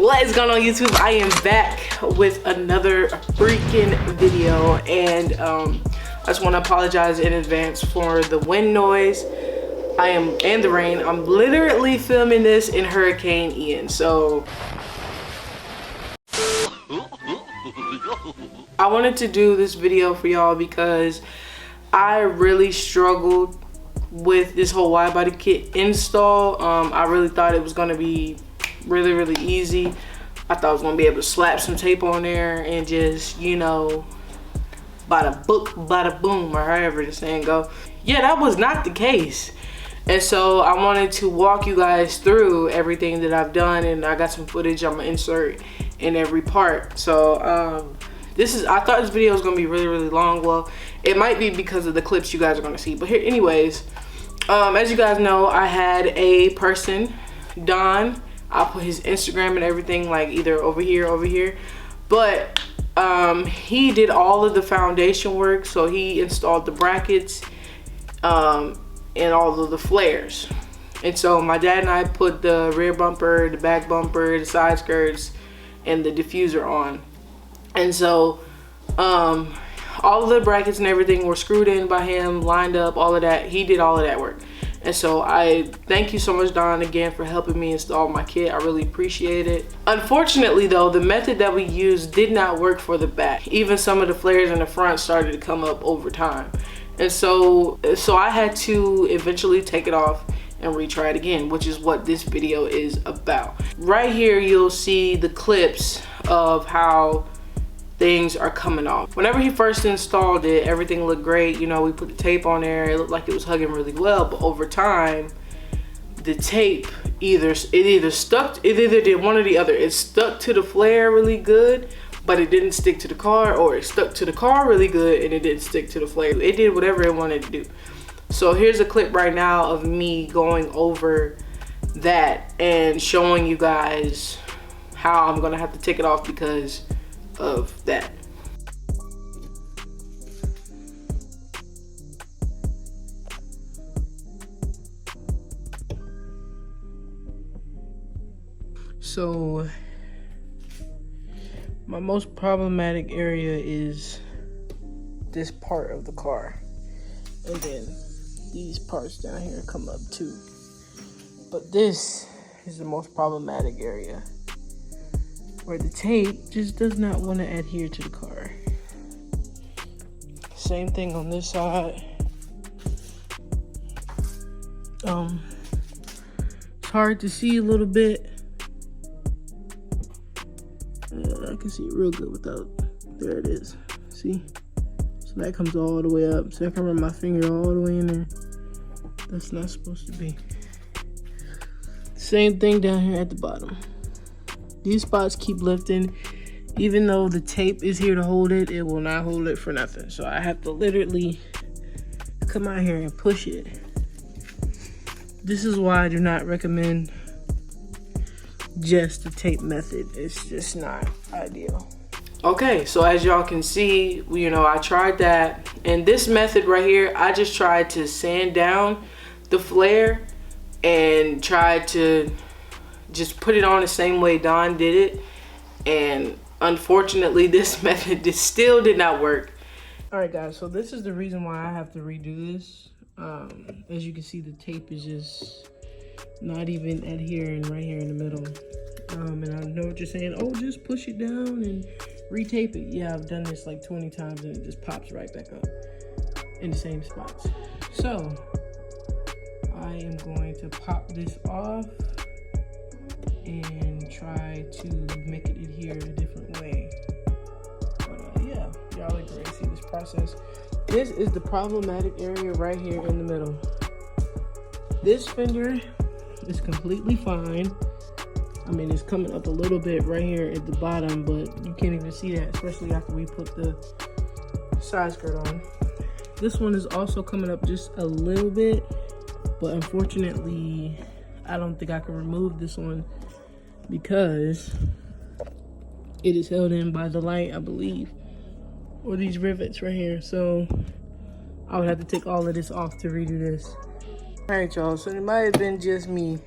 What is going on YouTube? I am back with another freaking video, and I just want to apologize in advance for the wind noise and the rain. I'm literally filming this in Hurricane Ian, so I wanted to do this video for y'all because I really struggled with this whole Widebody kit install. I really thought it was going to be really easy. I thought I was gonna be able to slap some tape on there and just, you know, bada book, bada boom, or however the saying go. Yeah, that was not the case. And so I wanted to walk you guys through everything that I've done, and I got some footage I'm gonna insert in every part. So I thought this video was gonna be really long. Well, it might be because of the clips you guys are gonna see, but here anyways, as you guys know, I had a person, Don. I'll put his Instagram and everything like either over here, but he did all of the foundation work. So he installed the brackets and all of the flares, and so my dad and I put the rear bumper, the back bumper, the side skirts, and the diffuser on. And so all of the brackets and everything were screwed in by him, lined up, all of that. He did all of that work. And so I thank you so much, Don, again for helping me install my kit. I really appreciate it. Unfortunately though, the method that we used did not work for the back. Even some of the flares in the front started to come up over time. And so I had to eventually take it off and retry it again, which is what this video is about. Right here, you'll see the clips of how things are coming off. Whenever he first installed it, everything looked great. You know, we put the tape on there, it looked like it was hugging really well, but over time the tape either did one or the other. It stuck to the flare really good, but it didn't stick to the car, or it stuck to the car really good and it didn't stick to the flare. It did whatever it wanted to do. So here's a clip right now of me going over that and showing you guys how I'm gonna have to take it off because of that. So my most problematic area is this part of the car, and then these parts down here come up too, but this is the most problematic area, where the tape just does not want to adhere to the car. Same thing on this side. It's hard to see a little bit. I can see it real good without, there it is. See? So that comes all the way up. So I can run my finger all the way in there. That's not supposed to be. Same thing down here at the bottom. These spots keep lifting. Even though the tape is here to hold it, it will not hold it for nothing. So I have to literally come out here and push it. This is why I do not recommend just the tape method. It's just not ideal. Okay, so as y'all can see, you know, I tried that. And this method right here, I just tried to sand down the flare and tried to just put it on the same way Don did it, and unfortunately this method still did not work. All right guys, so this is the reason why I have to redo this. As you can see, the tape is just not even adhering right here in the middle. And I know what you're saying, oh, just push it down and retape it. Yeah, I've done this like 20 times and it just pops right back up in the same spots. So I am going to pop this off and try to make it adhere a different way. But yeah, y'all are going to see this process. This is the problematic area right here in the middle. This fender is completely fine. I mean, it's coming up a little bit right here at the bottom, but you can't even see that, especially after we put the side skirt on. This one is also coming up just a little bit, but unfortunately, I don't think I can remove this one because it is held in by the light, I believe, or these rivets right here. So I would have to take all of this off to redo this. All right, y'all, so it might have been just me,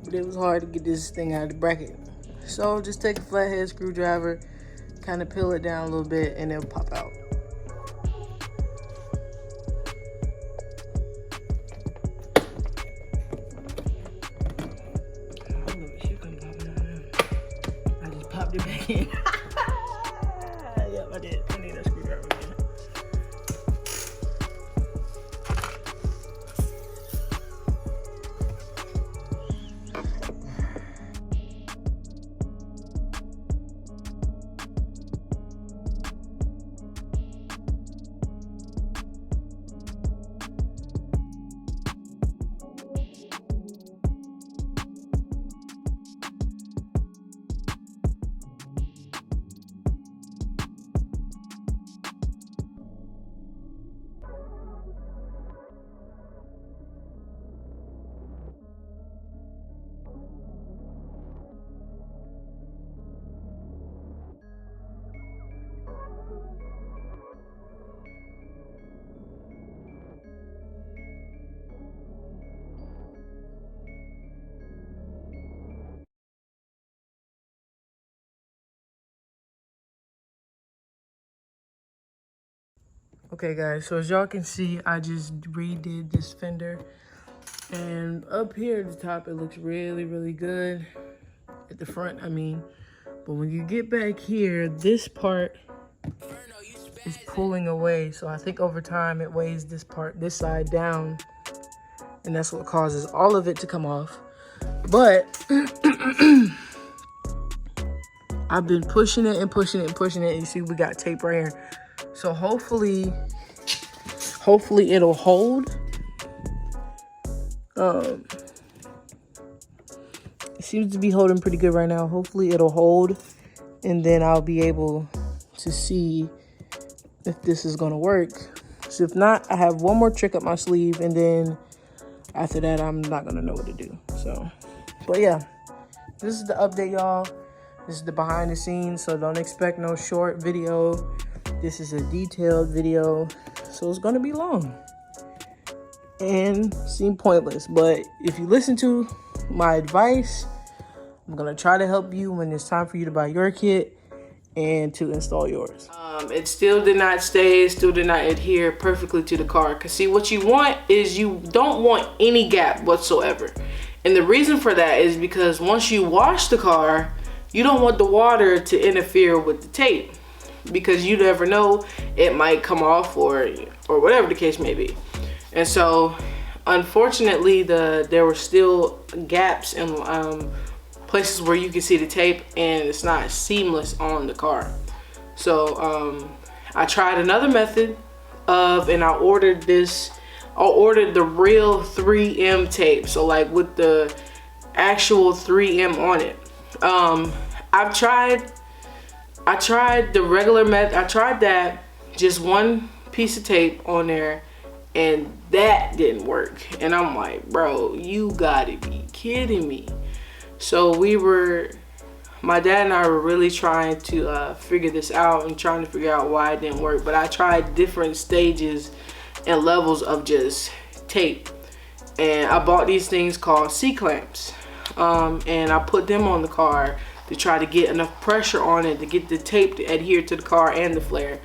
but it was hard to get this thing out of the bracket. So just take a flathead screwdriver, kind of peel it down a little bit, and it'll pop out. I just popped it back in. Yep, I did. I need that screwdriver again. Okay guys, so as y'all can see, I just redid this fender, and up here at the top it looks really, really good. At the front, I mean. But when you get back here, this part is pulling away. So I think over time it weighs this part, this side down, and that's what causes all of it to come off. But I've been pushing it and pushing it and pushing it. You see we got tape right here. So hopefully it'll hold. It seems to be holding pretty good right now. Hopefully it'll hold, and then I'll be able to see if this is gonna work. So if not, I have one more trick up my sleeve, and then after that I'm not gonna know what to do. So, but yeah, this is the update, y'all. This is the behind the scenes, so don't expect no short video. This is a detailed video, so it's gonna be long and seem pointless. But if you listen to my advice, I'm gonna try to help you when it's time for you to buy your kit and to install yours. It still did not stay, it still did not adhere perfectly to the car. Cause see, what you want is you don't want any gap whatsoever. And the reason for that is because once you wash the car, you don't want the water to interfere with the tape, because you never know, it might come off or whatever the case may be. And so unfortunately there were still gaps in places where you can see the tape, and it's not seamless on the car. So I tried another method and I ordered the real 3M tape, so like with the actual 3M on it. I tried the regular method. I tried that, just one piece of tape on there, and that didn't work. And I'm like, bro, you gotta be kidding me. So my dad and I were really trying to figure this out and trying to figure out why it didn't work. But I tried different stages and levels of just tape, and I bought these things called C-clamps, and I put them on the car to try to get enough pressure on it to get the tape to adhere to the car and the flare.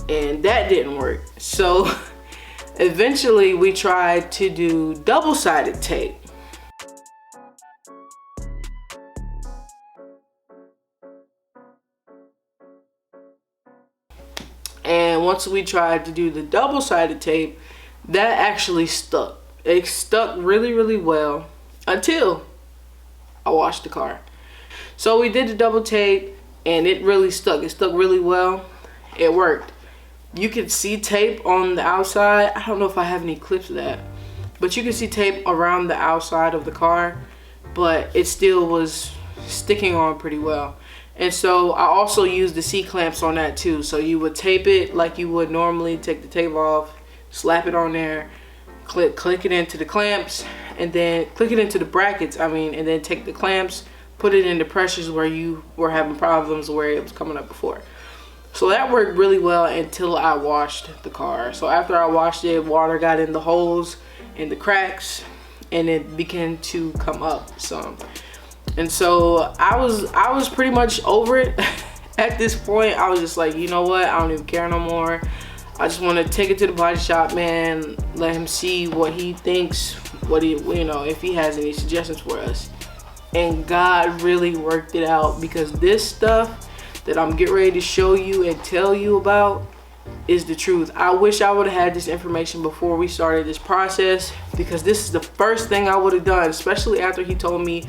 And that didn't work. So eventually we tried to do double-sided tape. And once we tried to do the double-sided tape, that actually stuck. It stuck really, really well until I washed the car. So we did the double tape and it really stuck. It stuck really well. It worked. You can see tape on the outside. I don't know if I have any clips of that, but you can see tape around the outside of the car, but it still was sticking on pretty well. And so I also used the C-clamps on that too. So you would tape it like you would normally, take the tape off, slap it on there, click it into the clamps, and then click it into the brackets, and then take the clamps, put it into pressures where you were having problems where it was coming up before. So that worked really well until I washed the car. So after I washed it, water got in the holes and the cracks, and it began to come up some. And so I was pretty much over it. At this point, I was just like, you know what? I don't even care no more. I just want to take it to the body shop, man. Let him see what he thinks, what he, you know, if he has any suggestions for us. And God really worked it out, because this stuff that I'm getting ready to show you and tell you about is the truth. I wish I would have had this information before we started this process, because this is the first thing I would have done, especially after he told me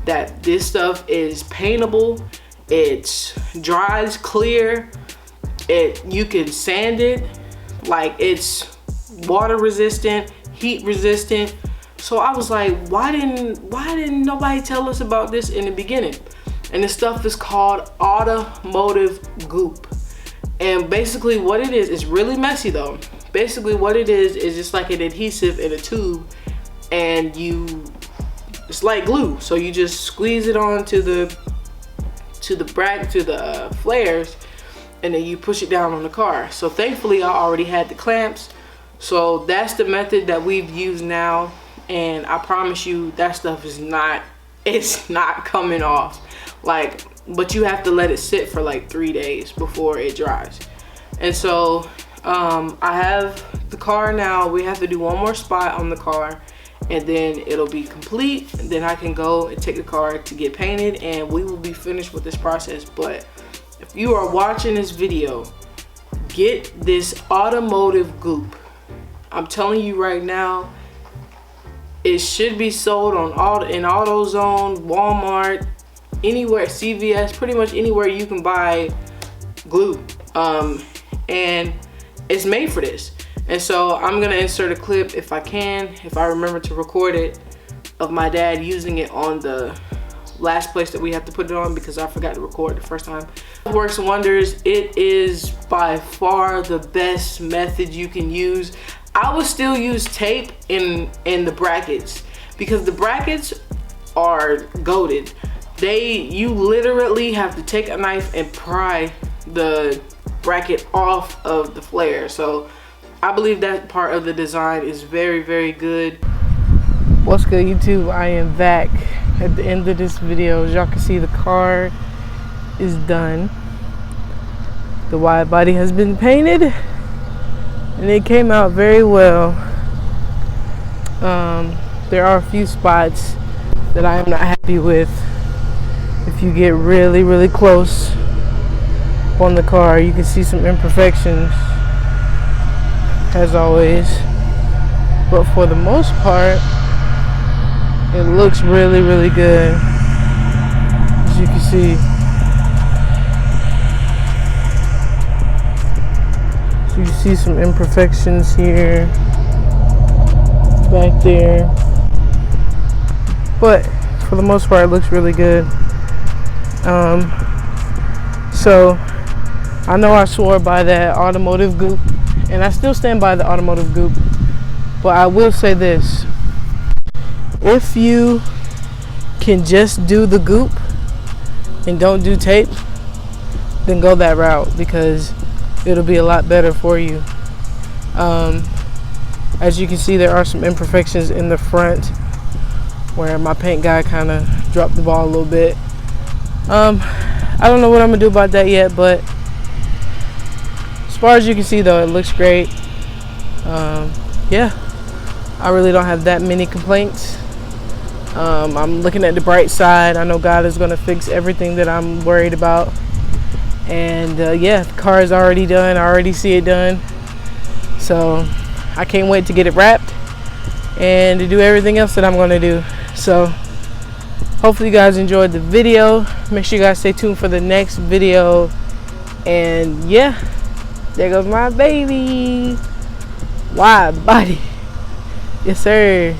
that this stuff is paintable, it dries clear, you can sand it, like it's water resistant, heat resistant. So I was like, why didn't nobody tell us about this in the beginning? And this stuff is called automotive goop. And basically what it is, it's really messy though. Basically what it is just like an adhesive in a tube, and it's like glue. So you just squeeze it onto the flares, and then you push it down on the car. So thankfully I already had the clamps. So that's the method that we've used now, and I promise you that stuff is not coming off. Like, but you have to let it sit for like 3 days before it dries. And so I have the car now. We have to do one more spot on the car, and then it'll be complete. And then I can go and take the car to get painted, and we will be finished with this process. But if you are watching this video, get this automotive goop. I'm telling you right now, it should be sold on in AutoZone, Walmart, anywhere, CVS, pretty much anywhere you can buy glue. And it's made for this. And so I'm gonna insert a clip if I can, if I remember to record it, of my dad using it on the last place that we have to put it on, because I forgot to record the first time. It works wonders. It is by far the best method you can use. I would still use tape in the brackets, because the brackets are goated. You literally have to take a knife and pry the bracket off of the flare. So I believe that part of the design is very, very good. What's good, YouTube? I am back at the end of this video. As y'all can see, the car is done. The wide body has been painted, and it came out very well. There are a few spots that I am not happy with. If you get really, really close on the car, you can see some imperfections, as always. But for the most part, it looks really, really good, as you can see. So you see some imperfections here, back there. But for the most part, it looks really good. So I know I swore by that automotive goop, and I still stand by the automotive goop, but I will say this: if you can just do the goop and don't do tape, then go that route, because it'll be a lot better for you. As you can see, there are some imperfections in the front where my paint guy kind of dropped the ball a little bit. I don't know what I'm gonna do about that yet, but as far as you can see though, it looks great. Yeah, I really don't have that many complaints. I'm looking at the bright side. I know God is gonna fix everything that I'm worried about. And yeah, the car is already done. I already see it done. So I can't wait to get it wrapped and to do everything else that I'm gonna do. So hopefully you guys enjoyed the video. Make sure you guys stay tuned for the next video. And yeah, there goes my baby. Wide body. Yes, sir.